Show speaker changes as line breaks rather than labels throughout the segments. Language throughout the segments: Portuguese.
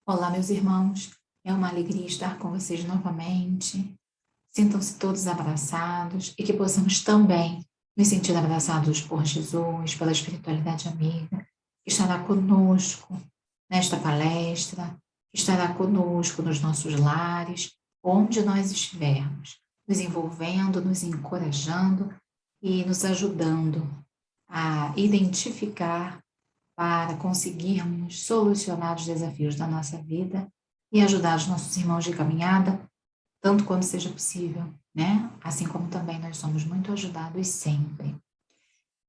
Olá, meus irmãos. É uma alegria estar com vocês novamente. Sintam-se todos abraçados e que possamos também nos sentir abraçados por Jesus, pela espiritualidade amiga, que estará conosco nesta palestra, que estará conosco nos nossos lares, onde nós estivermos, nos envolvendo, nos encorajando e nos ajudando a identificar para conseguirmos solucionar os desafios da nossa vida e ajudar os nossos irmãos de caminhada, tanto quanto seja possível, né? Assim como também nós somos muito ajudados sempre.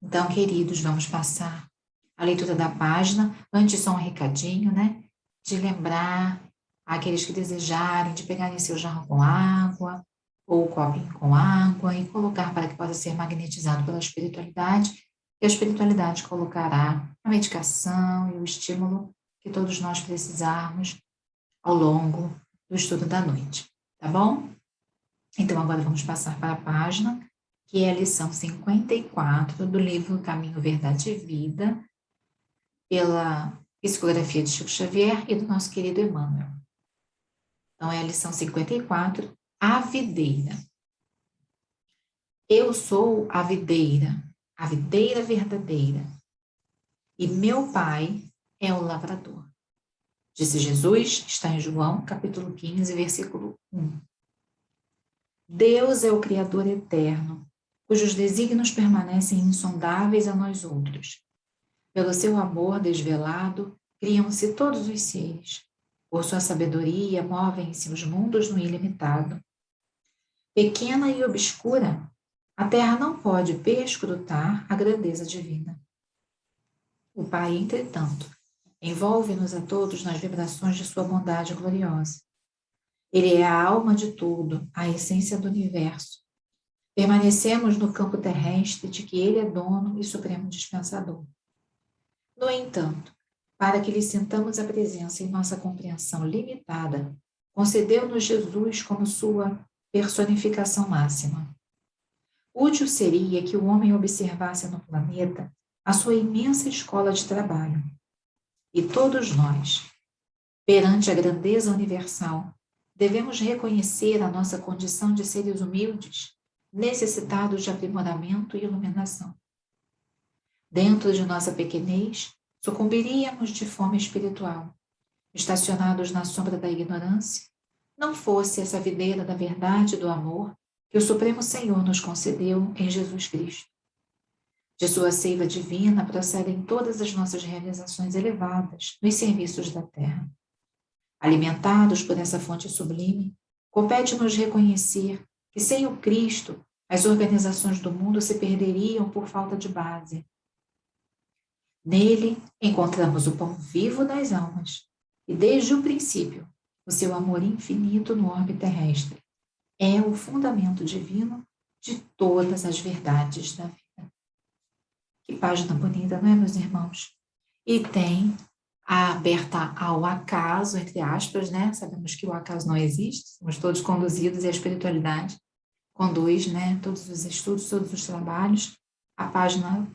Então, queridos, vamos passar a leitura da página. Antes, só um recadinho, né? De lembrar aqueles que desejarem de pegarem seu jarro com água ou copinho com água e colocar para que possa ser magnetizado pela espiritualidade, e a espiritualidade colocará a medicação e o estímulo que todos nós precisarmos ao longo do estudo da noite, tá bom? Então, agora vamos passar para a página, que é a lição 54 do livro Caminho, Verdade e Vida, pela psicografia de Chico Xavier e do nosso querido Emmanuel. Então, é a lição 54, a videira. Eu sou a videira verdadeira, e meu pai é o lavrador. Disse Jesus, está em João, capítulo 15, versículo 1. Deus é o Criador eterno, cujos desígnios permanecem insondáveis a nós outros. Pelo seu amor desvelado, criam-se todos os seres. Por sua sabedoria, movem-se os mundos no ilimitado. Pequena e obscura, a terra não pode perscrutar a grandeza divina. O Pai, entretanto, envolve-nos a todos nas vibrações de sua bondade gloriosa. Ele é a alma de tudo, a essência do universo. Permanecemos no campo terrestre de que ele é dono e supremo dispensador. No entanto, para que lhe sintamos a presença em nossa compreensão limitada, concedeu-nos Jesus como sua personificação máxima. Útil seria que o homem observasse no planeta a sua imensa escola de trabalho. E todos nós, perante a grandeza universal, devemos reconhecer a nossa condição de seres humildes, necessitados de aprimoramento e iluminação. Dentro de nossa pequenez, sucumbiríamos de fome espiritual, estacionados na sombra da ignorância, não fosse essa videira da verdade e do amor que o Supremo Senhor nos concedeu em Jesus Cristo. De sua seiva divina procedem todas as nossas realizações elevadas nos serviços da terra. Alimentados por essa fonte sublime, compete-nos reconhecer que sem o Cristo, as organizações do mundo se perderiam por falta de base. Nele encontramos o pão vivo das almas, e desde o princípio, o seu amor infinito no orbe terrestre é o fundamento divino de todas as verdades da vida. Que página bonita, não é, meus irmãos? E tem a aberta ao acaso, entre aspas, né? Sabemos que o acaso não existe, somos todos conduzidos e a espiritualidade conduz, né? Todos os estudos, todos os trabalhos. A página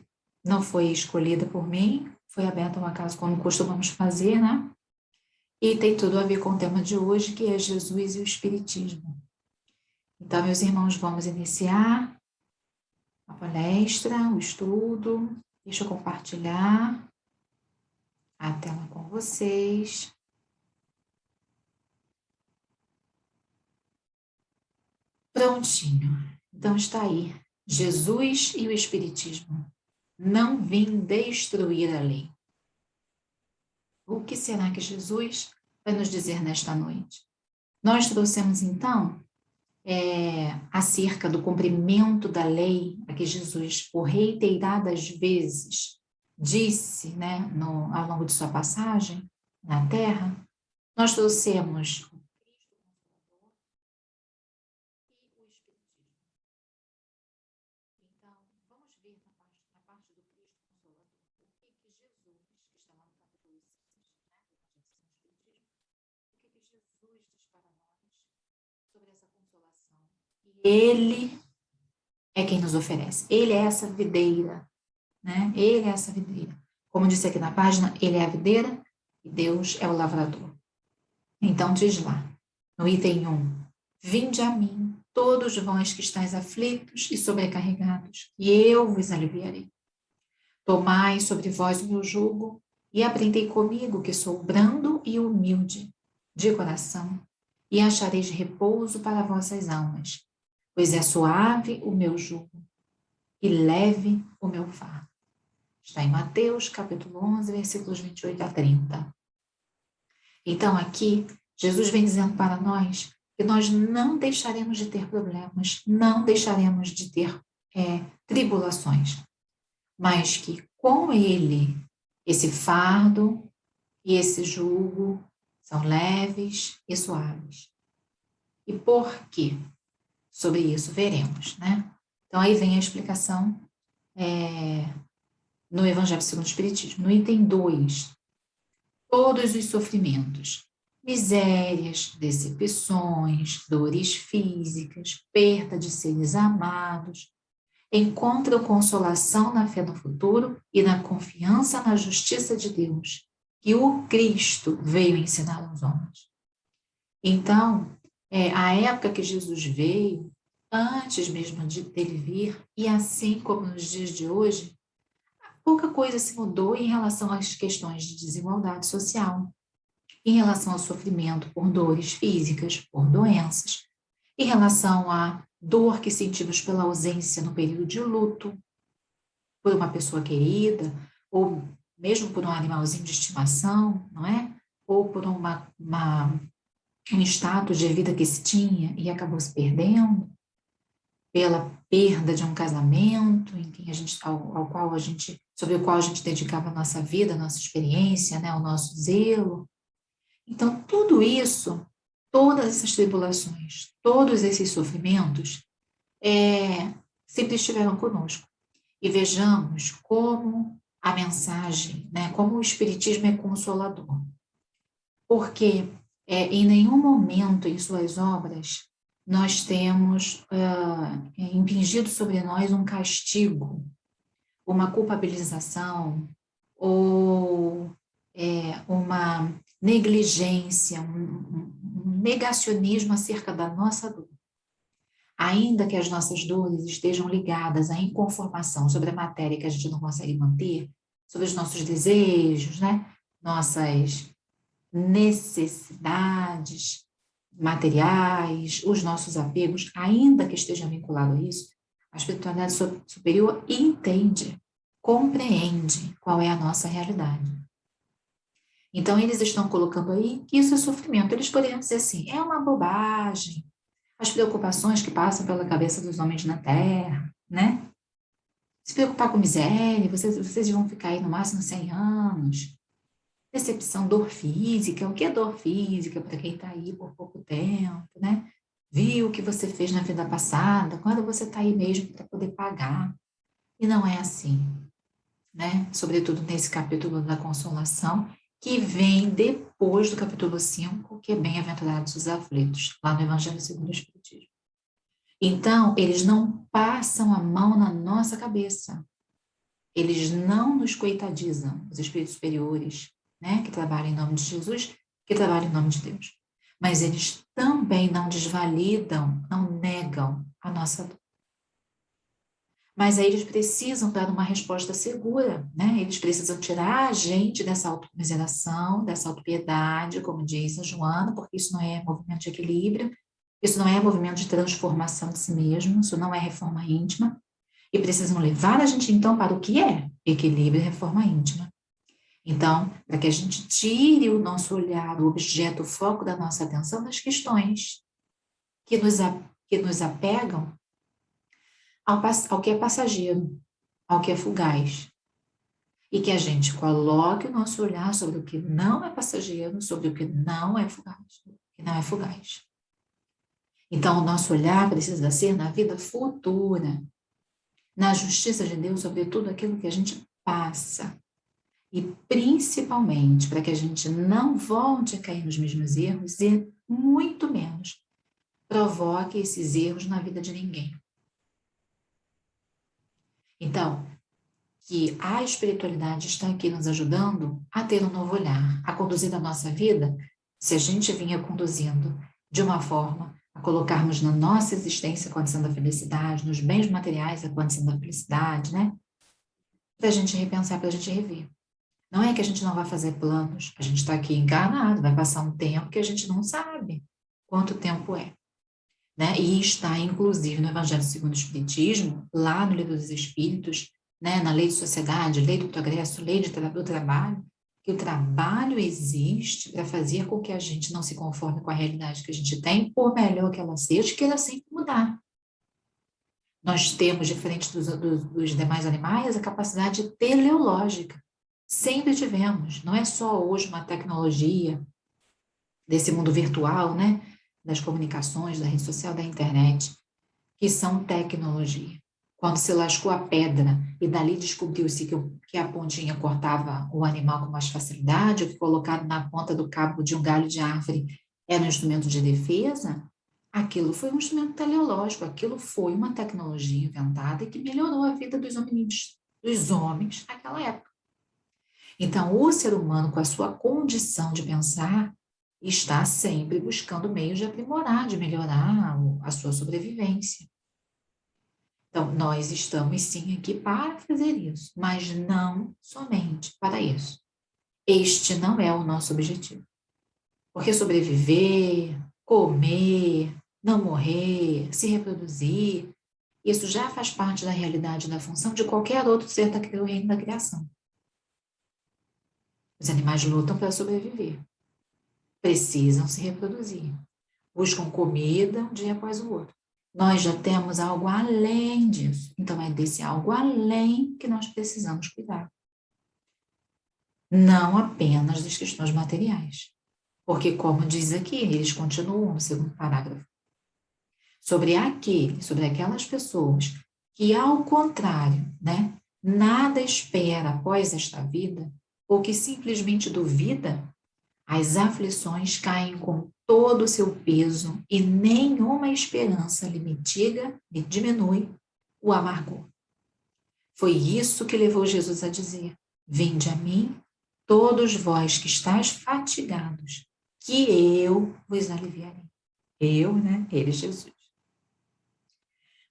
não foi escolhida por mim, foi aberta ao acaso, como costumamos fazer, né? E tem tudo a ver com o tema de hoje, que é Jesus e o Espiritismo. Então, meus irmãos, vamos iniciar a palestra, o estudo. Deixa eu compartilhar a tela com vocês. Prontinho. Então está aí. Jesus e o Espiritismo. Não vim destruir a lei. O que será que Jesus vai nos dizer nesta noite? Nós trouxemos, então, acerca do cumprimento da lei, a que Jesus, por reiteradas vezes, disse, né, ao longo de sua passagem na Terra. Nós trouxemos o Cristo Consolador e o Espiritismo. Então, vamos ver na parte do Cristo Consolador o que Jesus, que está lá no capítulo 6, né, do Espiritismo, o que Jesus diz para nós sobre essa consolação. E ele é quem nos oferece. Ele é essa videira, né? Ele é essa videira. Como disse aqui na página, ele é a videira e Deus é o lavrador. Então diz lá, no item 1, vinde a mim, todos vós que estáis aflitos e sobrecarregados, e eu vos aliviarei. Tomai sobre vós o meu jugo e aprendei comigo, que sou brando e humilde de coração, e achareis repouso para vossas almas, pois é suave o meu jugo e leve o meu fardo. Está em Mateus, capítulo 11, versículos 28 a 30. Então, aqui, Jesus vem dizendo para nós que nós não deixaremos de ter problemas, não deixaremos de ter tribulações, mas que com Ele, esse fardo e esse jugo são leves e suaves. E por quê? Sobre isso veremos, né? Então, aí vem a explicação no Evangelho segundo o Espiritismo. No item 2, todos os sofrimentos, misérias, decepções, dores físicas, perda de seres amados, encontram consolação na fé no futuro e na confiança na justiça de Deus, que o Cristo veio ensinar aos homens. Então, a época que Jesus veio, antes mesmo dele vir, e assim como nos dias de hoje, pouca coisa se mudou em relação às questões de desigualdade social, em relação ao sofrimento por dores físicas, por doenças, em relação à dor que sentimos pela ausência no período de luto, por uma pessoa querida, ou mesmo por um animalzinho de estimação, não é? Ou por um status de vida que se tinha e acabou se perdendo, pela perda de um casamento em que sobre o qual a gente dedicava a nossa vida, a nossa experiência, né, o nosso zelo. Então, tudo isso, todas essas tribulações, todos esses sofrimentos, sempre estiveram conosco. E vejamos como a mensagem, né, como o Espiritismo é consolador. Porque em nenhum momento em suas obras nós temos impingido sobre nós um castigo, uma culpabilização ou uma negligência, um negacionismo acerca da nossa dor. Ainda que as nossas dores estejam ligadas à inconformação sobre a matéria que a gente não consegue manter, sobre os nossos desejos, né? Nossas necessidades materiais, os nossos apegos, ainda que estejam vinculados a isso, a espiritualidade superior entende, compreende qual é a nossa realidade. Então, eles estão colocando aí que isso é sofrimento. Eles poderiam dizer assim, é uma bobagem, as preocupações que passam pela cabeça dos homens na Terra, né? Se preocupar com miséria, vocês vão ficar aí no máximo 100 anos. Decepção, dor física. O que é dor física para quem está aí por pouco tempo, né? Viu o que você fez na vida passada, quando você está aí mesmo para poder pagar. E não é assim, né? Sobretudo nesse capítulo da consolação, que vem depois do capítulo 5, que é bem-aventurados os aflitos, lá no Evangelho segundo o Espiritismo. Então, eles não passam a mão na nossa cabeça. Eles não nos coitadizam, os espíritos superiores, né, que trabalham em nome de Jesus, que trabalham em nome de Deus. Mas eles também não desvalidam, não negam a nossa dor. Mas aí eles precisam dar uma resposta segura, né? Eles precisam tirar a gente dessa autocomiseração, dessa autopiedade, como diz a Joana, porque isso não é movimento de equilíbrio, isso não é movimento de transformação de si mesmo, isso não é reforma íntima, e precisam levar a gente, então, para o que é equilíbrio e reforma íntima. Então, para que a gente tire o nosso olhar, o objeto, o foco da nossa atenção das questões que nos apegam ao que é passageiro, ao que é fugaz. E que a gente coloque o nosso olhar sobre o que não é passageiro, sobre o que não é fugaz. Então, o nosso olhar precisa ser na vida futura, na justiça de Deus sobre tudo aquilo que a gente passa. E principalmente para que a gente não volte a cair nos mesmos erros e, muito menos, provoque esses erros na vida de ninguém. Então, que a espiritualidade está aqui nos ajudando a ter um novo olhar, a conduzir a nossa vida se a gente vinha conduzindo de uma forma a colocarmos na nossa existência a condição da felicidade, nos bens materiais a condição da felicidade, né? Para a gente repensar, para a gente rever. Não é que a gente não vai fazer planos, a gente está aqui encarnado, vai passar um tempo que a gente não sabe quanto tempo é. Né? E está, inclusive, no Evangelho segundo o Espiritismo, lá no Livro dos Espíritos, né? Na lei de sociedade, lei do progresso, lei do trabalho, que o trabalho existe para fazer com que a gente não se conforme com a realidade que a gente tem, por melhor que ela seja, que ela sempre mudar. Nós temos, diferente dos demais animais, a capacidade teleológica. Sempre tivemos. Não é só hoje uma tecnologia desse mundo virtual, né? Das comunicações, da rede social, da internet, que são tecnologia. Quando se lascou a pedra e dali descobriu-se que a pontinha cortava o animal com mais facilidade, ou que colocado na ponta do cabo de um galho de árvore era um instrumento de defesa, aquilo foi um instrumento teleológico, aquilo foi uma tecnologia inventada e que melhorou a vida dos hominídeos, dos homens naquela época. Então, o ser humano, com a sua condição de pensar, está sempre buscando meios de aprimorar, de melhorar a sua sobrevivência. Então, nós estamos sim aqui para fazer isso, mas não somente para isso. Este não é o nosso objetivo. Porque sobreviver, comer, não morrer, se reproduzir, isso já faz parte da realidade, da função de qualquer outro ser do reino da criação. Os animais lutam para sobreviver, precisam se reproduzir, buscam comida um dia após o outro. Nós já temos algo além disso, então é desse algo além que nós precisamos cuidar. Não apenas das questões materiais, porque como diz aqui, eles continuam no segundo parágrafo, sobre aquelas pessoas que, ao contrário, né, nada espera após esta vida, ou que simplesmente duvida, as aflições caem com todo o seu peso e nenhuma esperança lhe mitiga, lhe diminui o amargor. Foi isso que levou Jesus a dizer: vinde a mim, todos vós que estáis fatigados, que eu vos aliviarei. Eu, né? Ele, Jesus.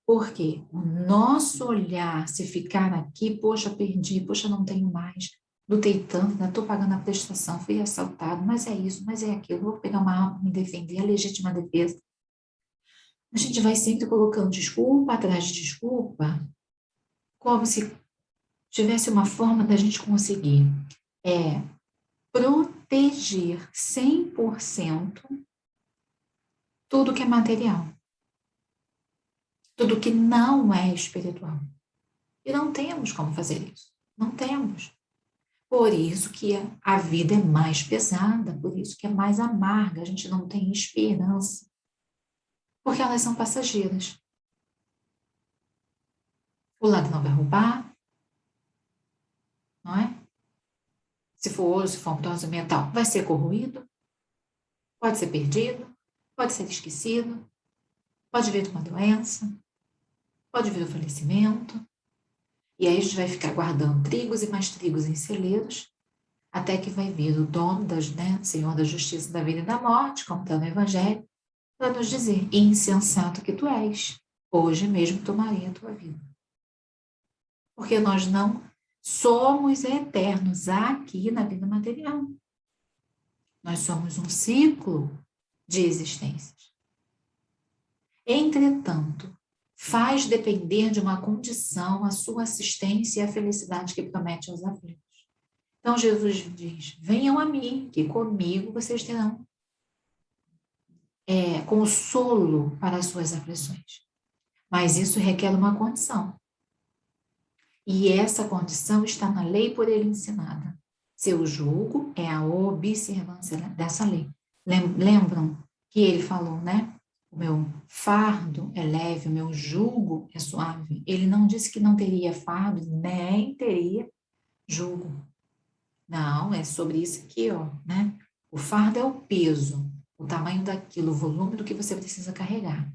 Porque o nosso olhar, se ficar aqui, poxa, perdi, poxa, não tenho mais, lutei tanto, né? Estou pagando a prestação, fui assaltado, mas é isso, mas é aquilo, vou pegar uma arma, me defender, a legítima defesa. A gente vai sempre colocando desculpa atrás de desculpa, como se tivesse uma forma da gente conseguir proteger 100% tudo que é material, tudo que não é espiritual. E não temos como fazer isso. Não temos. Por isso que a vida é mais pesada, por isso que é mais amarga, a gente não tem esperança. Porque elas são passageiras. O ladrão vai roubar, não é? Se for ouro, se for um bronze, metal, vai ser corroído, pode ser perdido, pode ser esquecido, pode vir uma doença, pode vir o falecimento. E aí a gente vai ficar guardando trigos e mais trigos em celeiros, até que vai vir o dono, Senhor da justiça da vida e da morte, como está no Evangelho, para nos dizer: insensato que tu és, hoje mesmo tomarei a tua vida. Porque nós não somos eternos aqui na vida material. Nós somos um ciclo de existências. Entretanto, faz depender de uma condição a sua assistência e a felicidade que promete aos aflitos. Então Jesus diz: venham a mim, que comigo vocês terão consolo para as suas aflições. Mas isso requer uma condição. E essa condição está na lei por ele ensinada. Seu jugo é a observância dessa lei. Lembram que ele falou, né? O meu fardo é leve, o meu jugo é suave. Ele não disse que não teria fardo, nem teria jugo. Não, é sobre isso aqui, ó, né? O fardo é o peso, o tamanho daquilo, o volume do que você precisa carregar.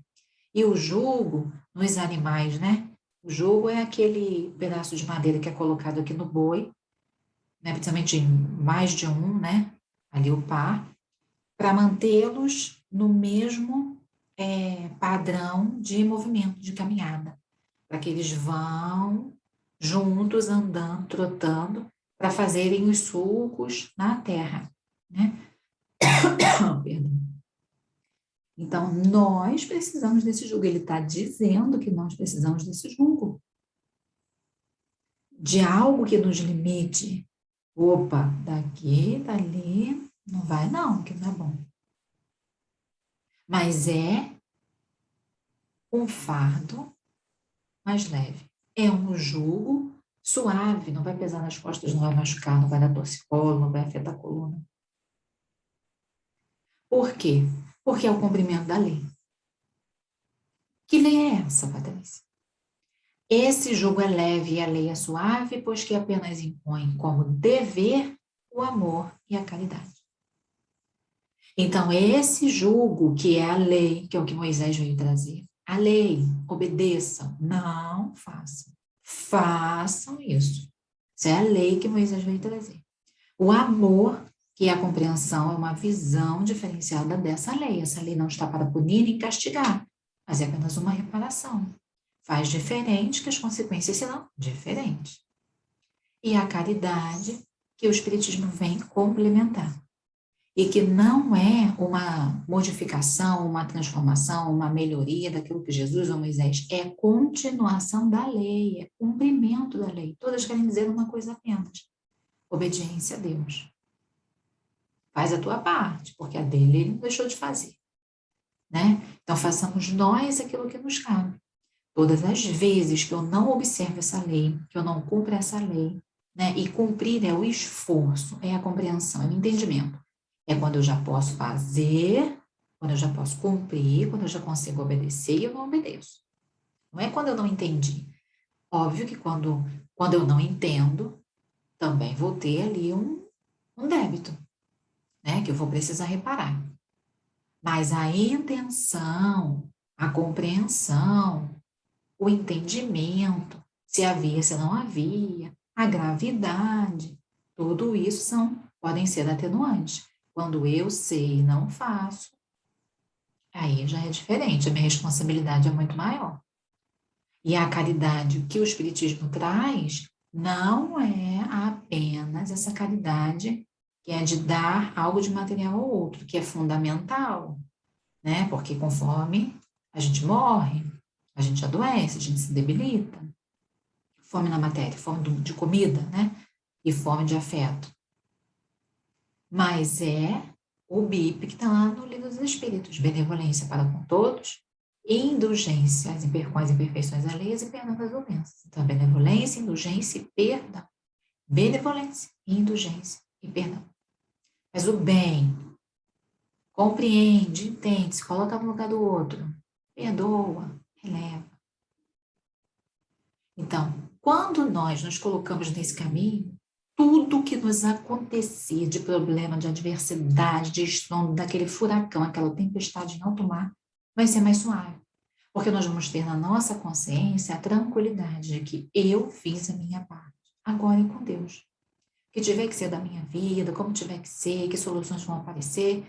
E o jugo nos animais, né? O jugo é aquele pedaço de madeira que é colocado aqui no boi, né? Principalmente mais de um, né? Ali o par. para mantê-los no mesmo padrão de movimento, de caminhada, para que eles vão juntos, andando, trotando, para fazerem os sulcos na terra, né? Perdão. Então, nós precisamos desse jugo. Ele está dizendo que nós precisamos desse jugo. De algo que nos limite. Opa, daqui, dali, não vai não, que não é bom. Mas é um fardo mais leve. É um jugo suave, não vai pesar nas costas, não vai machucar, não vai dar torcicolo, não vai afetar a coluna. Por quê? Porque é o cumprimento da lei. Que lei é essa, Patrícia? Esse jugo é leve e a lei é suave, pois que apenas impõe como dever o amor e a caridade. Então, esse jugo que é a lei, que é o que Moisés veio trazer, a lei, obedeçam, não façam. Façam isso. Isso é a lei que Moisés veio trazer. O amor, que é a compreensão, é uma visão diferenciada dessa lei. Essa lei não está para punir nem castigar, mas é apenas uma reparação. Faz diferente que as consequências serão diferentes. E a caridade, que o Espiritismo vem complementar. E que não é uma modificação, uma transformação, uma melhoria daquilo que Jesus ou Moisés, é continuação da lei, é cumprimento da lei. Todas querem dizer uma coisa apenas: obediência a Deus. Faz a tua parte, porque a dele ele não deixou de fazer. Né? Então, façamos nós aquilo que nos cabe. Todas as vezes que eu não observo essa lei, que eu não cumpro essa lei, né? E cumprir é o esforço, é a compreensão, é o entendimento. É quando eu já posso fazer, quando eu já posso cumprir, quando eu já consigo obedecer e eu não obedeço. Não é quando eu não entendi. Óbvio que quando eu não entendo, também vou ter ali um débito, né? Que eu vou precisar reparar. Mas a intenção, a compreensão, o entendimento, se havia, se não havia, a gravidade, tudo isso podem ser atenuantes. Quando eu sei e não faço, aí já é diferente, a minha responsabilidade é muito maior. E a caridade que o Espiritismo traz não é apenas essa caridade que é de dar algo de material ao outro, que é fundamental, né? Porque conforme a gente morre, a gente adoece, a gente se debilita. Fome na matéria, fome de comida, né? E fome de afeto. Mas é o BIP que está lá no Livro dos Espíritos: benevolência para com todos, indulgência com as imperfeições alheias e perdão das ofensas. Então, benevolência, indulgência e perdão. Benevolência, indulgência e perdão. Mas o bem, compreende, entende, se coloca no lugar do outro, perdoa, releva. Então, quando nós nos colocamos nesse caminho, tudo que nos acontecer de problema, de adversidade, de estrondo, daquele furacão, aquela tempestade em alto mar, vai ser mais suave. Porque nós vamos ter na nossa consciência a tranquilidade de que eu fiz a minha parte. Agora é com Deus. O que tiver que ser da minha vida, como tiver que ser, que soluções vão aparecer,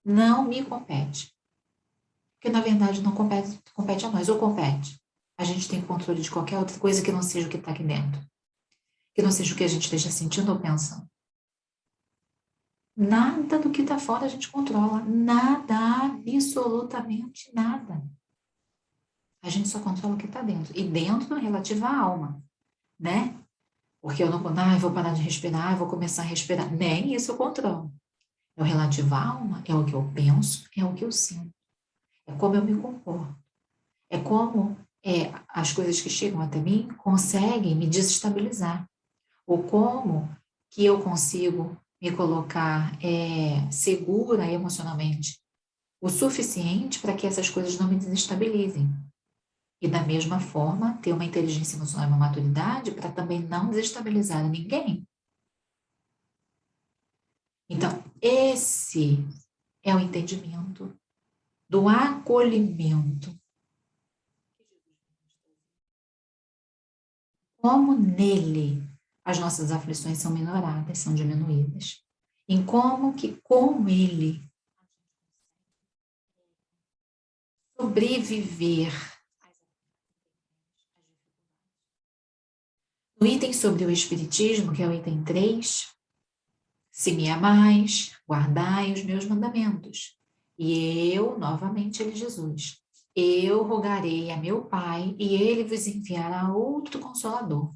não me compete. Porque, na verdade, não compete a nós, ou compete. A gente tem controle de qualquer outra coisa que não seja o que está aqui dentro. Que não seja o que a gente esteja sentindo ou pensando. Nada do que está fora a gente controla. Nada, absolutamente nada. A gente só controla o que está dentro. E dentro relativo à alma, né? Porque eu não vou parar de respirar, vou começar a respirar. Nem isso eu controlo. É o relativo à alma, é o que eu penso, é o que eu sinto. É como eu me comporto. É como as coisas que chegam até mim conseguem me desestabilizar. Ou como que eu consigo me colocar segura emocionalmente o suficiente para que essas coisas não me desestabilizem. E da mesma forma, ter uma inteligência emocional e uma maturidade para também não desestabilizar ninguém. Então, esse é o entendimento do acolhimento. Como nele as nossas aflições são minoradas, são diminuídas. Em como que com ele sobreviver. No item sobre o Espiritismo, que é o item 3, se me amais, guardai os meus mandamentos. E eu, novamente, ele Jesus, eu rogarei a meu Pai, e ele vos enviará outro Consolador,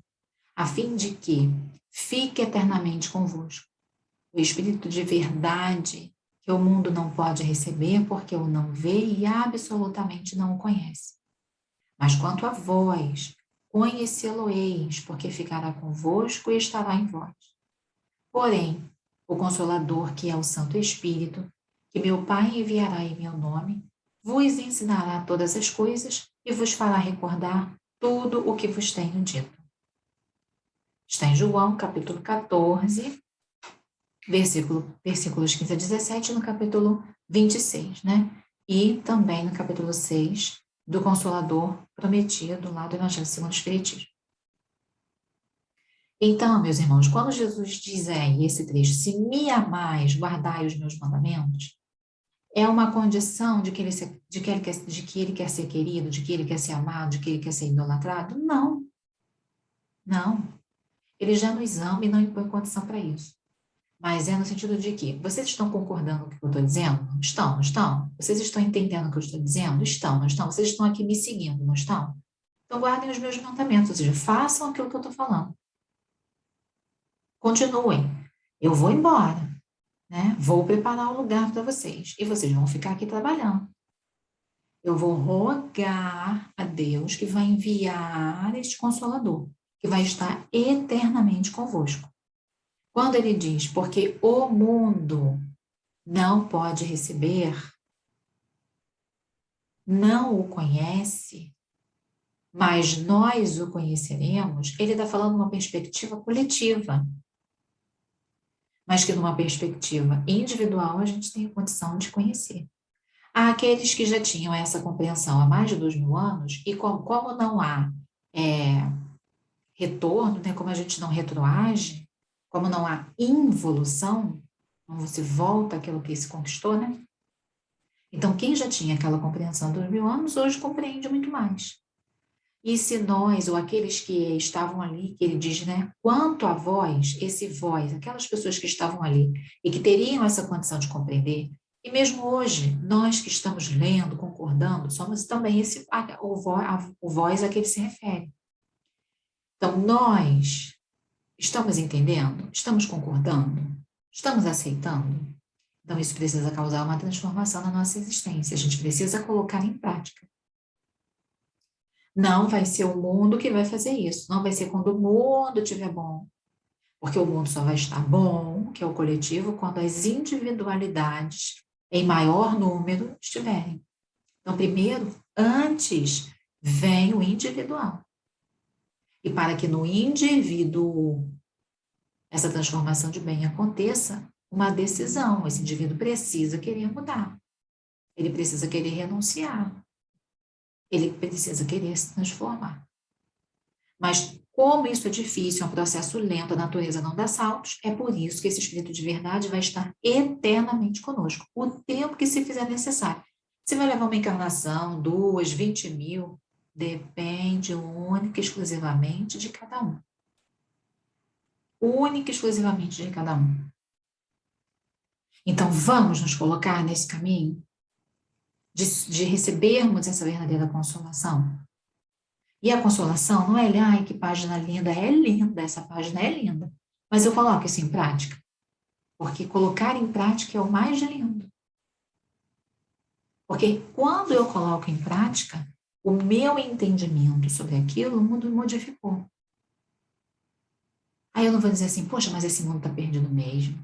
a fim de que fique eternamente convosco. O Espírito de verdade, que o mundo não pode receber, porque o não vê e absolutamente não o conhece. Mas quanto a vós, conhecê-lo-eis, porque ficará convosco e estará em vós. Porém, o Consolador, que é o Santo Espírito, que meu Pai enviará em meu nome, vos ensinará todas as coisas e vos fará recordar tudo o que vos tenho dito. Está em João, capítulo 14, versículos 15 a 17, no capítulo 26, né? E também no capítulo 6, do Consolador prometido lá do Evangelho segundo o Espiritismo. Então, meus irmãos, quando Jesus diz aí esse trecho, se me amais, guardai os meus mandamentos, é uma condição de que ele quer ser querido, de que ele quer ser amado, de que ele quer ser idolatrado? Não, não. Ele já nos ama e não impõe condição para isso. Mas é no sentido de que vocês estão concordando com o que eu estou dizendo? Não estão, não estão? Vocês estão entendendo o que eu estou dizendo? Estão, não estão? Vocês estão aqui me seguindo, não estão? Então guardem os meus mandamentos, ou seja, façam aquilo que eu estou falando. Continuem. Eu vou embora, né? Vou preparar um lugar para vocês e vocês vão ficar aqui trabalhando. Eu vou rogar a Deus que vai enviar este Consolador, que vai estar eternamente convosco. Quando ele diz, porque o mundo não pode receber, não o conhece, mas nós o conheceremos, ele está falando uma perspectiva coletiva, mas que numa perspectiva individual a gente tem a condição de conhecer. Há aqueles que já tinham essa compreensão há mais de 2000 anos, e como não há retorno, né, como a gente não retroage, como não há involução, não se volta àquilo que se conquistou, né? Então, quem já tinha aquela compreensão há 2000 anos, hoje compreende muito mais. E se nós, ou aqueles que estavam ali, que ele diz, né, quanto a vós, esse vós, aquelas pessoas que estavam ali e que teriam essa condição de compreender, e mesmo hoje, nós que estamos lendo, concordando, somos também o vós a que ele se refere. Então, nós estamos entendendo? Estamos concordando? Estamos aceitando? Então, isso precisa causar uma transformação na nossa existência. A gente precisa colocar em prática. Não vai ser o mundo que vai fazer isso. Não vai ser quando o mundo estiver bom. Porque o mundo só vai estar bom, que é o coletivo, quando as individualidades em maior número estiverem. Então, primeiro, antes, vem o individual. E para que no indivíduo essa transformação de bem aconteça, uma decisão. Esse indivíduo precisa querer mudar. Ele precisa querer renunciar. Ele precisa querer se transformar. Mas como isso é difícil, é um processo lento, a natureza não dá saltos, é por isso que esse Espírito de verdade vai estar eternamente conosco, o tempo que se fizer necessário. Se vai levar uma encarnação, 2, 20 mil, depende única e exclusivamente de cada um. Única e exclusivamente de cada um. Então, vamos nos colocar nesse caminho de recebermos essa verdadeira consolação. E a consolação não é, ai, que página linda, é linda, essa página é linda. Mas eu coloco isso em prática, porque colocar em prática é o mais lindo. Porque quando eu coloco em prática, o meu entendimento sobre aquilo, o mundo modificou. Aí eu não vou dizer assim, poxa, mas esse mundo está perdido mesmo.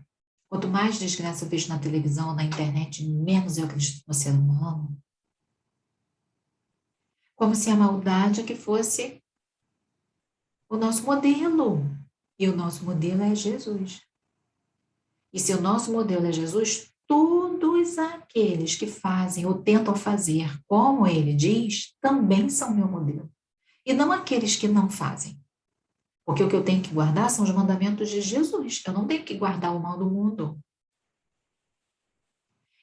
Quanto mais desgraça eu vejo na televisão ou na internet, menos eu acredito no ser humano. Como se a maldade é que fosse o nosso modelo. E o nosso modelo é Jesus. E se o nosso modelo é Jesus, todos aqueles que fazem ou tentam fazer como ele diz, também são meu modelo. E não aqueles que não fazem. Porque o que eu tenho que guardar são os mandamentos de Jesus. Eu não tenho que guardar o mal do mundo.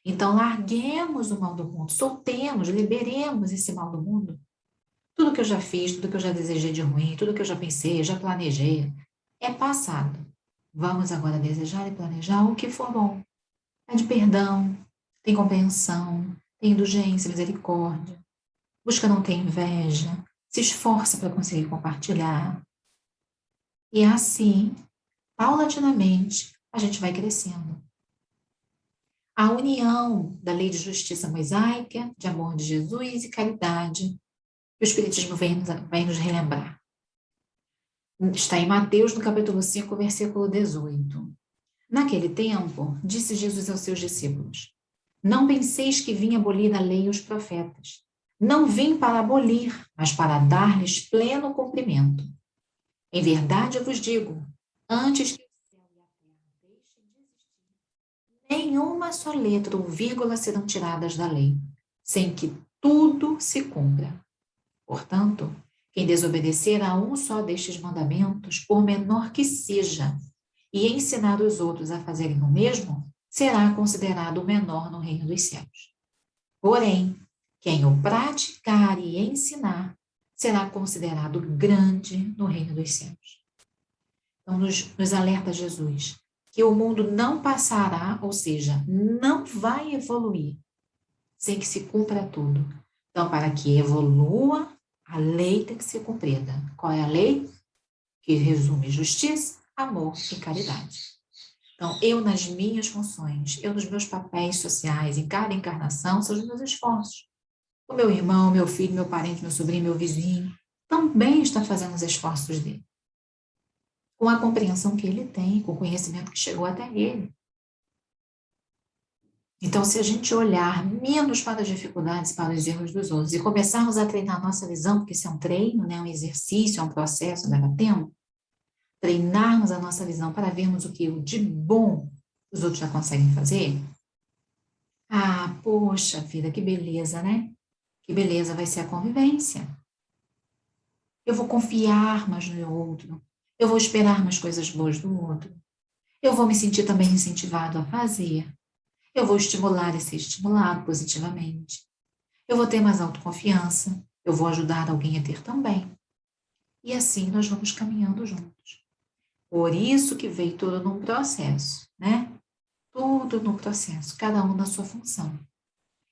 Então, larguemos o mal do mundo, soltemos, liberemos esse mal do mundo. Tudo que eu já fiz, tudo que eu já desejei de ruim, tudo que eu já pensei, já planejei, é passado. Vamos agora desejar e planejar o que for bom. Pede perdão, tem compreensão, tem indulgência, misericórdia. Busca não ter inveja, se esforça para conseguir compartilhar. E assim, paulatinamente, a gente vai crescendo. A união da lei de justiça mosaica, de amor de Jesus e caridade, que o Espiritismo vai nos relembrar. Está em Mateus, no capítulo 5, versículo 18. Naquele tempo, disse Jesus aos seus discípulos: Não penseis que vim abolir a lei e os profetas. Não vim para abolir, mas para dar-lhes pleno cumprimento. Em verdade eu vos digo, antes que o céu e a terra deixem de existir, nenhuma só letra ou vírgula serão tiradas da lei, sem que tudo se cumpra. Portanto, quem desobedecer a um só destes mandamentos, por menor que seja, e ensinar os outros a fazerem o mesmo, será considerado o menor no reino dos céus. Porém, quem o praticar e ensinar, será considerado grande no reino dos céus. Então, nos alerta Jesus que o mundo não passará, ou seja, não vai evoluir sem que se cumpra tudo. Então, para que evolua, a lei tem que ser cumprida. Qual é a lei? Que resume justiça, amor e caridade. Então, eu nas minhas funções, eu nos meus papéis sociais, em cada encarnação, são os meus esforços. O meu irmão, meu filho, meu parente, meu sobrinho, meu vizinho, também está fazendo os esforços dele. Com a compreensão que ele tem, com o conhecimento que chegou até ele. Então, se a gente olhar menos para as dificuldades, para os erros dos outros, e começarmos a treinar a nossa visão, porque isso é um treino, né, um exercício, é um processo, leva tempo, treinarmos a nossa visão para vermos o que de bom os outros já conseguem fazer. Ah, poxa vida, que beleza, né? Que beleza vai ser a convivência. Eu vou confiar mais no outro. Eu vou esperar mais coisas boas do outro. Eu vou me sentir também incentivado a fazer. Eu vou estimular e ser estimulado positivamente. Eu vou ter mais autoconfiança. Eu vou ajudar alguém a ter também. E assim nós vamos caminhando juntos. Por isso que veio tudo num processo, né? Tudo no processo, cada um na sua função.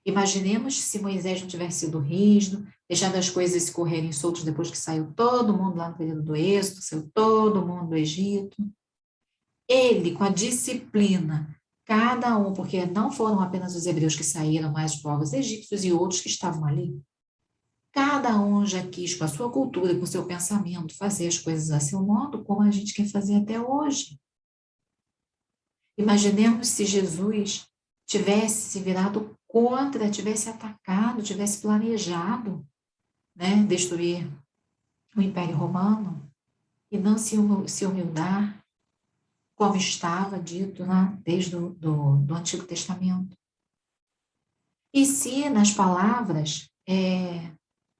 Imaginemos se Moisés não tivesse sido rígido, deixado as coisas correrem soltas depois que saiu todo mundo lá no período do Êxodo, saiu todo mundo do Egito. Ele, com a disciplina, cada um, porque não foram apenas os hebreus que saíram, mas os povos egípcios e outros que estavam ali. Cada um já quis, com a sua cultura, com o seu pensamento, fazer as coisas a seu modo, como a gente quer fazer até hoje. Imaginemos se Jesus tivesse se virado contra, tivesse atacado, tivesse planejado, né, destruir o Império Romano e não se humildar, como estava dito, né, desde do Antigo Testamento. E se nas palavras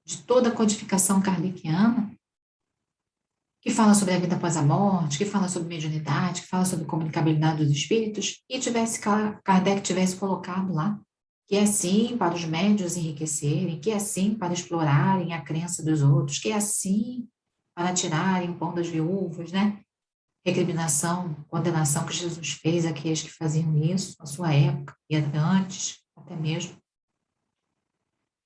de toda a codificação kardeciana, que fala sobre a vida após a morte, que fala sobre mediunidade, que fala sobre comunicabilidade dos espíritos, e Kardec tivesse colocado lá, que é sim para os médiuns enriquecerem, que é sim para explorarem a crença dos outros, que é assim para tirarem o pão das viúvas, né? Recriminação, condenação que Jesus fez àqueles que faziam isso na sua época, e antes, até mesmo.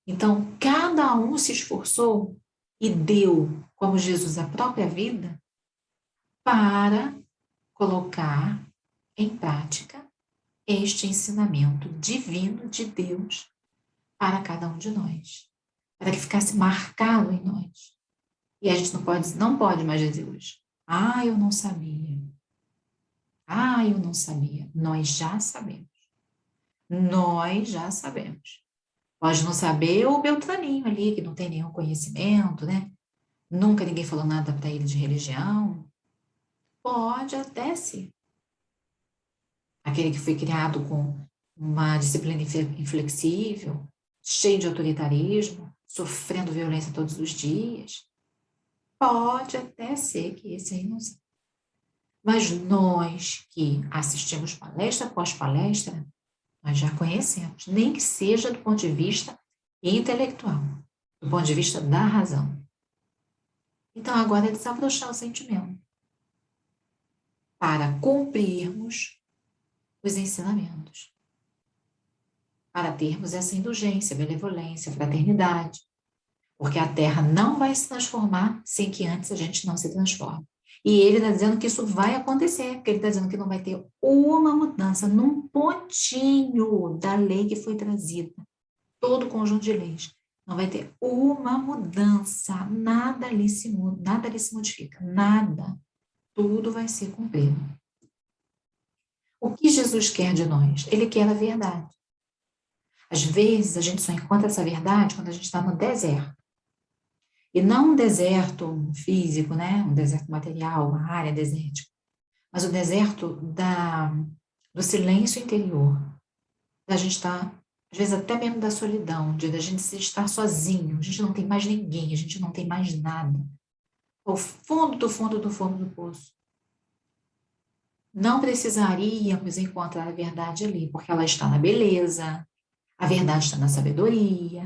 Então, cada um se esforçou e deu, como Jesus, a própria vida, para colocar em prática este ensinamento divino de Deus para cada um de nós, para que ficasse marcado em nós. E a gente não pode mais dizer hoje, ah, eu não sabia. Ah, eu não sabia. Nós já sabemos. Nós já sabemos. Pode não saber o Beltraninho ali, que não tem nenhum conhecimento, né? Nunca ninguém falou nada para ele de religião. Pode até ser. Aquele que foi criado com uma disciplina inflexível, cheio de autoritarismo, sofrendo violência todos os dias. Pode até ser que esse aí não seja. Mas nós que assistimos palestra após palestra, Nós já conhecemos, nem que seja do ponto de vista intelectual, do ponto de vista da razão. Então, agora é desabrochar o sentimento para cumprirmos os ensinamentos, para termos essa indulgência, benevolência, fraternidade, porque a Terra não vai se transformar sem que antes a gente não se transforme. E ele está dizendo que isso vai acontecer, porque ele está dizendo que não vai ter uma mudança num pontinho da lei que foi trazida, todo o conjunto de leis. Não vai ter uma mudança, nada ali se muda, nada ali se modifica, nada. Tudo vai ser cumprido. O que Jesus quer de nós? Ele quer a verdade. Às vezes, a gente só encontra essa verdade quando a gente está no deserto. E não um deserto físico, né? Um deserto material, uma área desértica. Mas o deserto do silêncio interior. Da gente estar, às vezes até mesmo da solidão, de a gente estar sozinho. A gente não tem mais ninguém, a gente não tem mais nada. Ao fundo do fundo do fundo do poço. Não precisaríamos encontrar a verdade ali, porque ela está na beleza, a verdade está na sabedoria,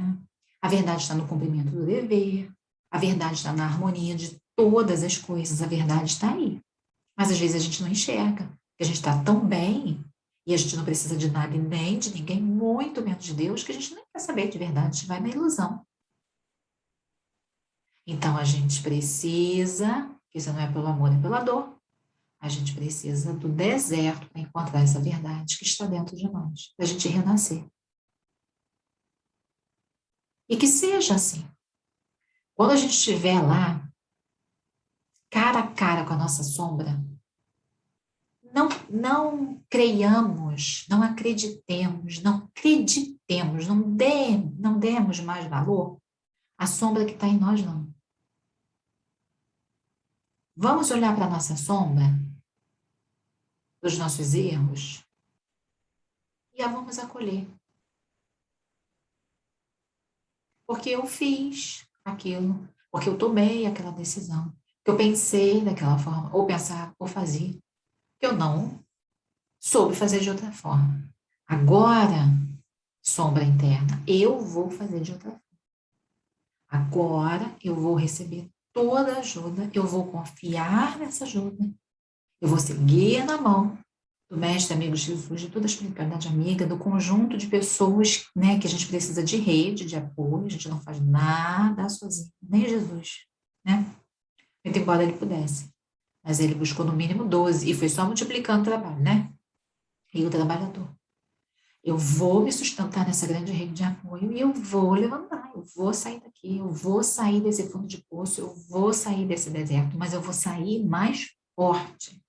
a verdade está no cumprimento do dever, a verdade está na harmonia de todas as coisas, a verdade está aí. Mas às vezes a gente não enxerga, porque a gente está tão bem e a gente não precisa de nada e nem de ninguém, muito menos de Deus, que a gente nem quer saber de verdade, a gente vai na ilusão. Então a gente precisa, que isso não é pelo amor, é pela dor, a gente precisa do deserto para encontrar essa verdade que está dentro de nós, para a gente renascer. E que seja assim. Quando a gente estiver lá, cara a cara com a nossa sombra, não creiamos, não acreditemos, não demos mais valor à sombra que está em nós, não. Vamos olhar para a nossa sombra, dos nossos erros, e a vamos acolher. Porque eu fiz aquilo, porque eu tomei aquela decisão, que eu pensei daquela forma, ou pensar, ou fazer, que eu não soube fazer de outra forma. Agora, sombra interna, eu vou fazer de outra forma. Agora eu vou receber toda a ajuda, eu vou confiar nessa ajuda, eu vou seguir na mão do Mestre Amigo Jesus, de toda a espiritualidade amiga, do conjunto de pessoas, né, que a gente precisa de rede, de apoio, a gente não faz nada sozinho, nem Jesus, né? Muito embora ele pudesse. Mas ele buscou no mínimo 12, e foi só multiplicando o trabalho, né? E o trabalhador. Eu vou me sustentar nessa grande rede de apoio e eu vou levantar, eu vou sair daqui, eu vou sair desse fundo de poço, eu vou sair desse deserto, mas eu vou sair mais forte.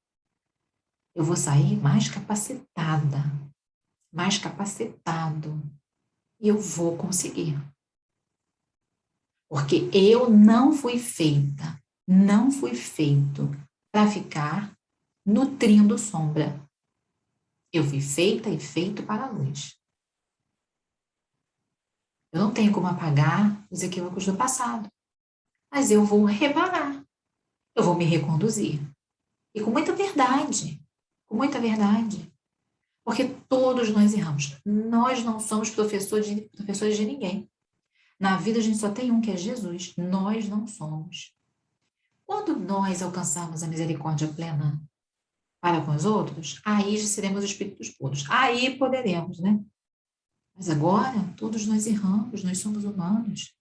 Eu vou sair mais capacitada, mais capacitado. E eu vou conseguir. Porque eu não fui feita, não fui feito para ficar nutrindo sombra. Eu fui feita e feito para a luz. Eu não tenho como apagar os equívocos do passado, mas eu vou reparar, eu vou me reconduzir. E com muita verdade, com muita verdade. Porque todos nós erramos. Nós não somos professores de ninguém. Na vida a gente só tem um, que é Jesus. Nós não somos. Quando nós alcançarmos a misericórdia plena para com os outros, aí já seremos espíritos puros. Aí poderemos, né? Mas agora, todos nós erramos, nós somos humanos.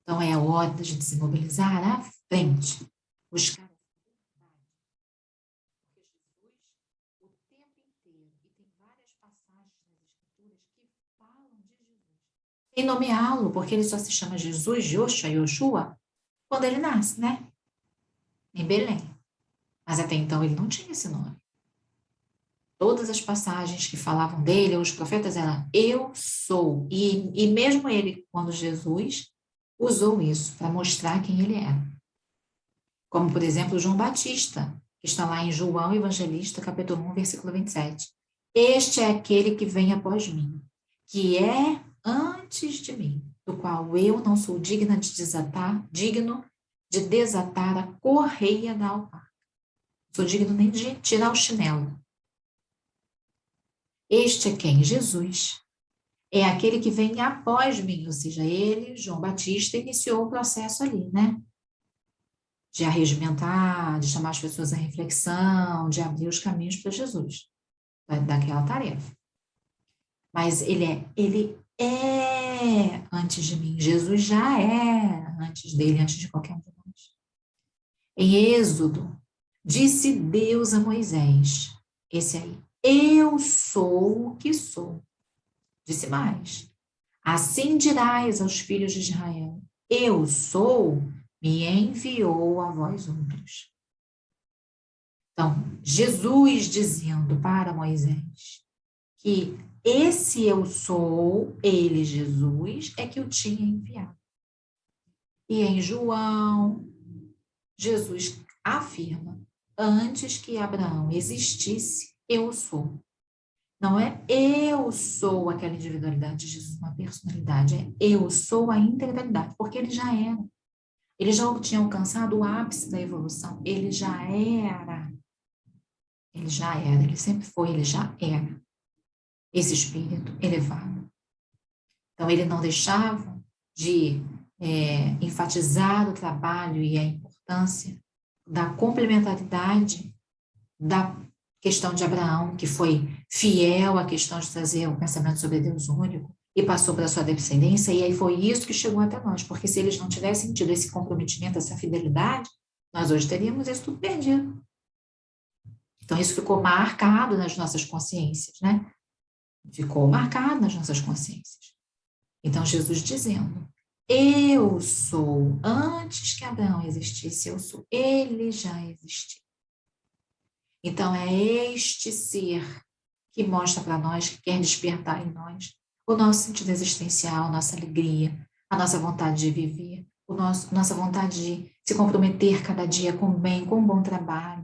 Então é a hora de gente se mobilizar à frente, buscar a verdade. Porque Jesus, o tempo inteiro, e tem várias passagens nas Escrituras que falam de Jesus, sem nomeá-lo, porque ele só se chama Jesus, Yoshua, quando ele nasce, né? Em Belém. Mas até então ele não tinha esse nome. Todas as passagens que falavam dele, os profetas eram eu sou. E mesmo ele, quando Jesus, usou isso para mostrar quem ele era. Como, por exemplo, João Batista, que está lá em João Evangelista, capítulo 1, versículo 27. Este é aquele que vem após mim, que é antes de mim, do qual eu não sou digno de desatar a correia da alparca. Não sou digno nem de tirar o chinelo. Este é quem? Jesus. É aquele que vem após mim, ou seja, ele, João Batista, iniciou o processo ali, né? De arregimentar, de chamar as pessoas à reflexão, de abrir os caminhos para Jesus, daquela tarefa. Mas ele é antes de mim. Jesus já é antes dele, antes de qualquer um de nós. Em Êxodo, disse Deus a Moisés, esse aí, eu sou o que sou. Disse mais, assim dirás aos filhos de Israel, eu sou, me enviou a vós outros. Então, Jesus dizendo para Moisés que esse eu sou, ele, Jesus, é que o tinha enviado. E em João, Jesus afirma, antes que Abraão existisse, eu sou. Não é eu sou aquela individualidade de Jesus, uma personalidade, é eu sou a integralidade, porque ele já era. Ele já tinha alcançado o ápice da evolução, ele já era. Ele já era, ele sempre foi, ele já era esse espírito elevado. Então, ele não deixava de enfatizar o trabalho e a importância da complementaridade da questão de Abraão, que foi fiel à questão de trazer o pensamento sobre Deus único e passou para a sua descendência, e aí foi isso que chegou até nós, porque se eles não tivessem tido esse comprometimento, essa fidelidade, nós hoje teríamos isso tudo perdido. Então, isso ficou marcado nas nossas consciências, né? Ficou marcado nas nossas consciências. Então, Jesus dizendo, eu sou, antes que Abraão existisse, eu sou, ele já existiu. Então, é este ser que mostra para nós, que quer despertar em nós o nosso sentido existencial, nossa alegria, a nossa vontade de viver, nossa vontade de se comprometer cada dia com o bem, com um bom trabalho,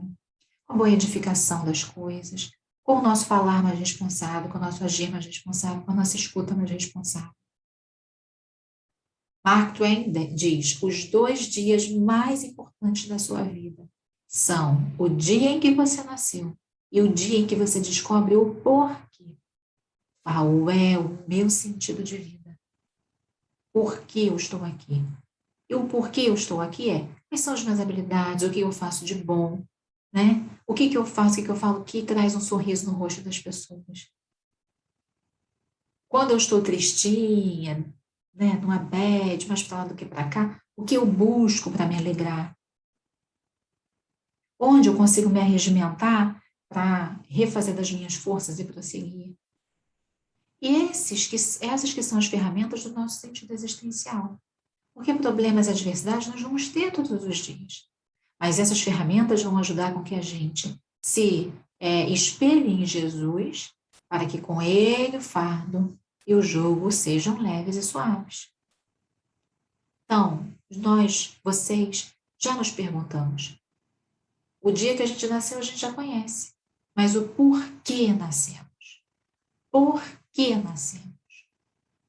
com a boa edificação das coisas, com o nosso falar mais responsável, com o nosso agir mais responsável, com a nossa escuta mais responsável. Mark Twain diz, os 2 dias mais importantes da sua vida são o dia em que você nasceu e o dia em que você descobre o porquê. Qual é o meu sentido de vida? Por que eu estou aqui? E o porquê eu estou aqui é, quais são as minhas habilidades, o que eu faço de bom, né? O que eu faço, o que eu falo que traz um sorriso no rosto das pessoas. Quando eu estou tristinha, né, numa bad, mais para lá do que para cá, o que eu busco para me alegrar? Onde eu consigo me arregimentar para refazer das minhas forças e prosseguir? E essas que são as ferramentas do nosso sentido existencial. Porque problemas e adversidades nós vamos ter todos os dias. Mas essas ferramentas vão ajudar com que a gente se espelhe em Jesus, para que com ele o fardo e o jugo sejam leves e suaves. Então, nós, vocês, já nos perguntamos. O dia que a gente nasceu, a gente já conhece. Mas o porquê nascemos? Por que nascemos?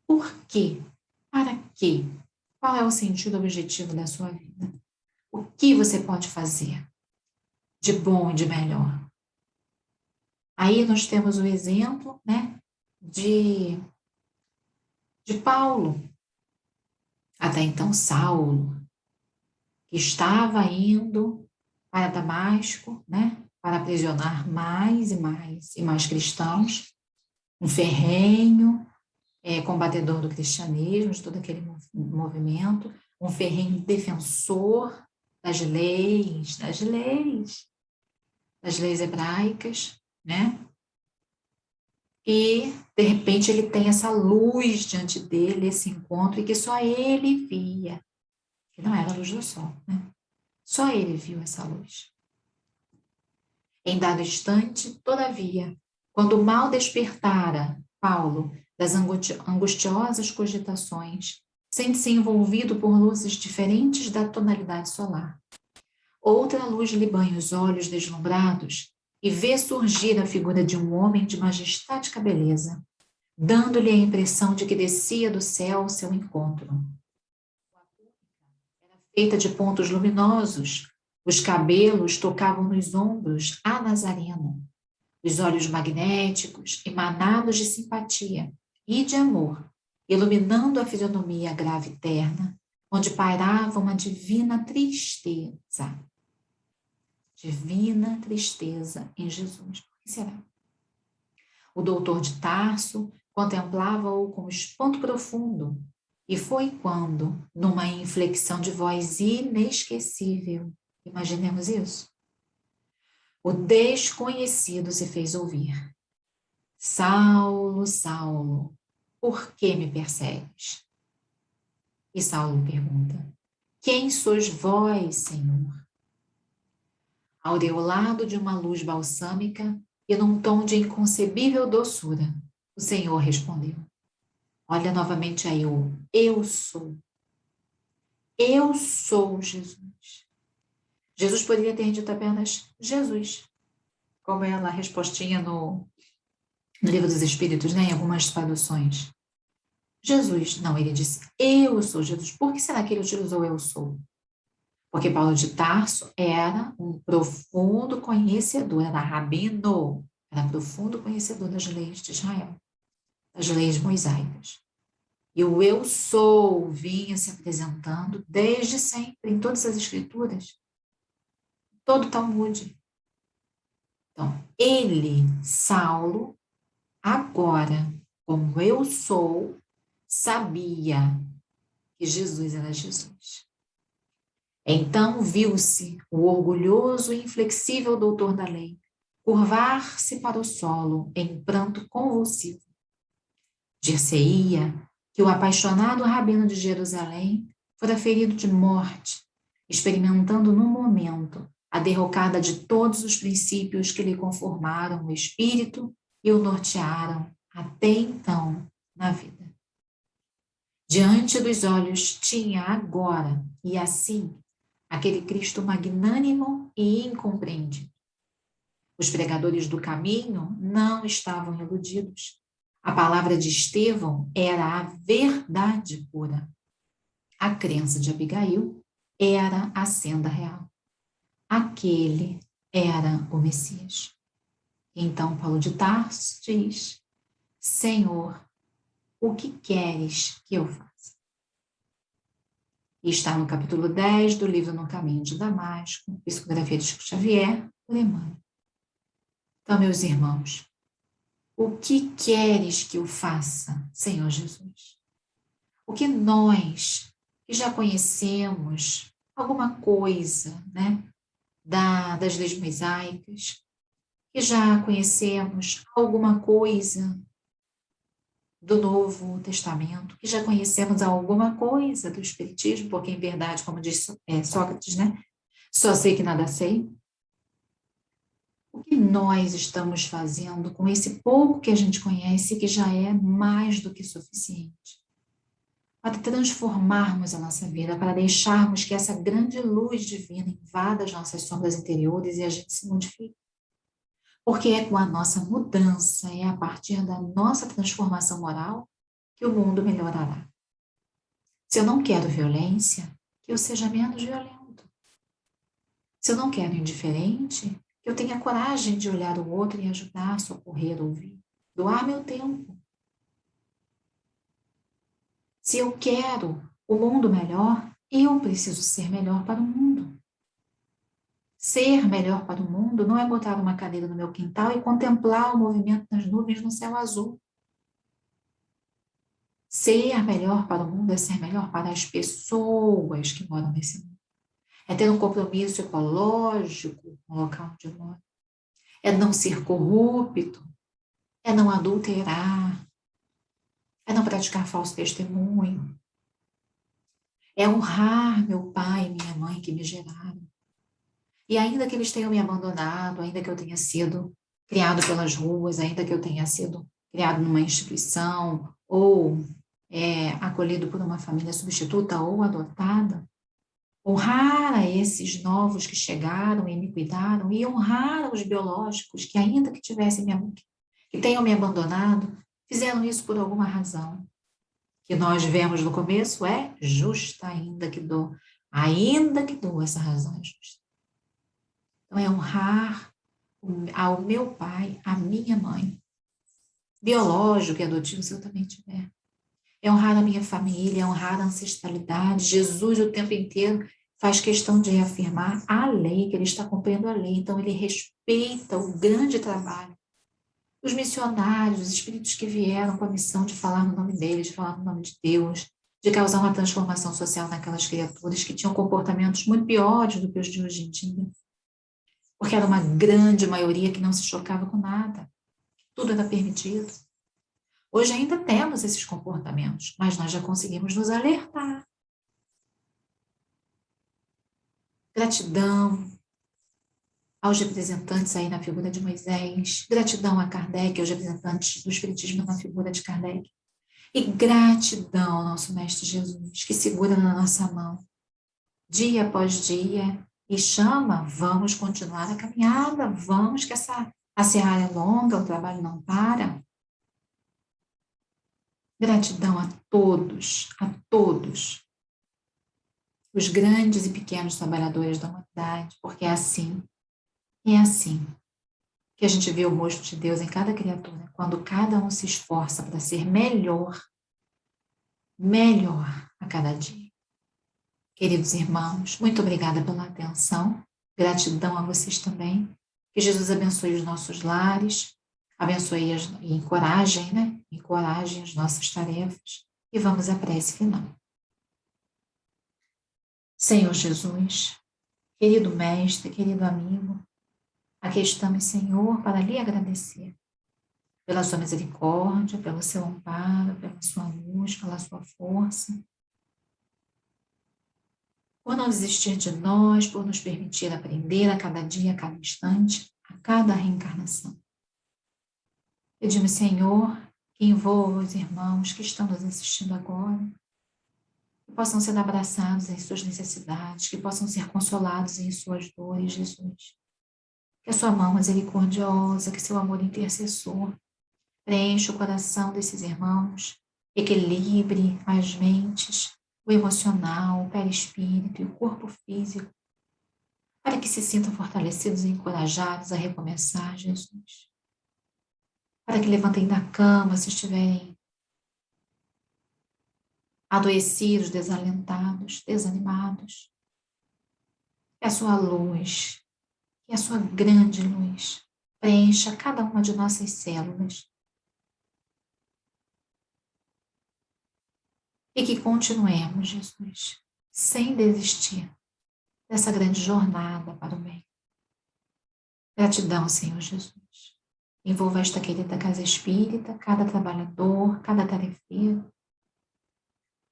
Por quê? Para quê? Qual é o sentido objetivo da sua vida? O que você pode fazer de bom e de melhor? Aí nós temos o exemplo, né, de Paulo. Até então, Saulo, que estava indo para Damasco, né, para aprisionar mais e mais cristãos, um ferrenho combatedor do cristianismo, de todo aquele movimento, um ferrenho defensor das leis hebraicas, né? E, de repente, ele tem essa luz diante dele, esse encontro, e que só ele via, que não era a luz do sol, né? Só ele viu essa luz. Em dado instante, todavia, quando o mal despertara Paulo das angustiosas cogitações, sente-se envolvido por luzes diferentes da tonalidade solar. Outra luz lhe banha os olhos deslumbrados e vê surgir a figura de um homem de majestática beleza, dando-lhe a impressão de que descia do céu ao seu encontro. A túnica era feita de pontos luminosos, os cabelos tocavam nos ombros a Nazarena. Os olhos magnéticos, emanados de simpatia e de amor, iluminando a fisionomia grave e terna, onde pairava uma divina tristeza. Divina tristeza em Jesus. Por que será? O doutor de Tarso contemplava-o com espanto profundo, e foi quando, numa inflexão de voz inesquecível, imaginemos isso, o desconhecido se fez ouvir. Saulo, Saulo, por que me persegues? E Saulo pergunta, quem sois vós, Senhor? Aureolado de uma luz balsâmica e num tom de inconcebível doçura, o Senhor respondeu. Olha novamente aí o eu sou. Eu sou Jesus. Jesus poderia ter dito apenas Jesus, como é lá a respostinha no Livro dos Espíritos, né, em algumas traduções. Jesus, não, ele disse eu sou Jesus. Por que será que ele utilizou eu sou? Porque Paulo de Tarso era um profundo conhecedor, era rabino, era profundo conhecedor das leis de Israel, das leis mosaicas. E o eu sou vinha se apresentando desde sempre, em todas as escrituras, todo o Talmud. Então, ele, Saulo, agora, como eu sou, sabia que Jesus era Jesus. Então viu-se o orgulhoso e inflexível doutor da lei curvar-se para o solo em pranto convulsivo. Dir-se-ia que o apaixonado rabino de Jerusalém fora ferido de morte, experimentando no momento a derrocada de todos os princípios que lhe conformaram o espírito e o nortearam até então na vida. Diante dos olhos tinha agora, e assim, aquele Cristo magnânimo e incompreendido. Os pregadores do caminho não estavam iludidos. A palavra de Estevão era a verdade pura. A crença de Abigail era a senda real. Aquele era o Messias. Então Paulo de Tarso diz, Senhor, o que queres que eu faça? E está no capítulo 10 do livro No Caminho de Damasco, psicografia de Chico Xavier, por Emmanuel. Então, meus irmãos, o que queres que eu faça, Senhor Jesus? O que nós, que já conhecemos alguma coisa, né, das leis mosaicas, que já conhecemos alguma coisa do Novo Testamento, que já conhecemos alguma coisa do Espiritismo, porque em verdade, como diz Sócrates, né, só sei que nada sei. O que nós estamos fazendo com esse pouco que a gente conhece, que já é mais do que suficiente, para transformarmos a nossa vida, para deixarmos que essa grande luz divina invada as nossas sombras interiores e a gente se modifique? Porque é com a nossa mudança, é a partir da nossa transformação moral que o mundo melhorará. Se eu não quero violência, que eu seja menos violento. Se eu não quero indiferente, que eu tenha coragem de olhar o outro e ajudar, socorrer, ouvir. Doar meu tempo. Se eu quero o mundo melhor, eu preciso ser melhor para o mundo. Ser melhor para o mundo não é botar uma cadeira no meu quintal e contemplar o movimento das nuvens no céu azul. Ser melhor para o mundo é ser melhor para as pessoas que moram nesse mundo. É ter um compromisso ecológico com o local onde eu moro. É não ser corrupto. É não adulterar. É não praticar falso testemunho. É honrar meu pai e minha mãe que me geraram. E ainda que eles tenham me abandonado, ainda que eu tenha sido criado pelas ruas, ainda que eu tenha sido criado numa instituição ou acolhido por uma família substituta ou adotada, honrar a esses novos que chegaram e me cuidaram e honrar os biológicos que ainda que que tenham me abandonado, fizeram isso por alguma razão. Que nós vemos no começo é justa, ainda que dou essa razão é justa. Então é honrar ao meu pai, à minha mãe, biológico e adotivo, se eu também tiver. É honrar a minha família, é honrar a ancestralidade. Jesus, o tempo inteiro, faz questão de reafirmar a lei, que ele está cumprindo a lei. Então, ele respeita o grande trabalho. Os missionários, os espíritos que vieram com a missão de falar no nome dele, de falar no nome de Deus, de causar uma transformação social naquelas criaturas que tinham comportamentos muito piores do que os de hoje em dia. Porque era uma grande maioria que não se chocava com nada. Tudo era permitido. Hoje ainda temos esses comportamentos, mas nós já conseguimos nos alertar. Gratidão aos representantes aí na figura de Moisés, gratidão a Kardec, aos representantes do Espiritismo na figura de Kardec, e gratidão ao nosso Mestre Jesus, que segura na nossa mão, dia após dia, e chama, vamos continuar a caminhada, vamos que a seara é longa, o trabalho não para. Gratidão a todos, os grandes e pequenos trabalhadores da humanidade, porque é assim que a gente vê o rosto de Deus em cada criatura, quando cada um se esforça para ser melhor a cada dia. Queridos irmãos, muito obrigada pela atenção, gratidão a vocês também, que Jesus abençoe os nossos lares, abençoe e encorajem, Encorajem as nossas tarefas, e vamos à prece final. Senhor Jesus, querido mestre, querido amigo, aqui estamos, Senhor, para lhe agradecer pela sua misericórdia, pelo seu amparo, pela sua luz, pela sua força, por não desistir de nós, por nos permitir aprender a cada dia, a cada instante, a cada reencarnação. Pedimos, Senhor, que envolva os irmãos que estão nos assistindo agora, que possam ser abraçados em suas necessidades, que possam ser consolados em suas dores, Jesus. Que a sua mão misericordiosa, que seu amor intercessor preencha o coração desses irmãos, equilibre as mentes, o emocional, o perispírito e o corpo físico, para que se sintam fortalecidos e encorajados a recomeçar, Jesus. Para que levantem da cama se estiverem adoecidos, desalentados, desanimados. Que a sua luz, que a sua grande luz preencha cada uma de nossas células. E que continuemos, Jesus, sem desistir dessa grande jornada para o bem. Gratidão, Senhor Jesus. Envolva esta querida casa espírita, cada trabalhador, cada tarefeiro,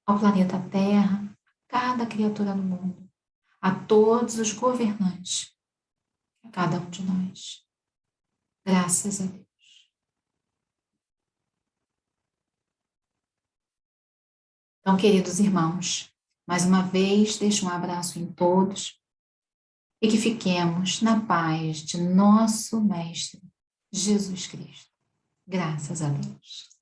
ao planeta Terra, cada criatura no mundo, a todos os governantes, a cada um de nós. Graças a Deus. Então, queridos irmãos, mais uma vez, deixo um abraço em todos e que fiquemos na paz de nosso Mestre Jesus Cristo. Graças a Deus.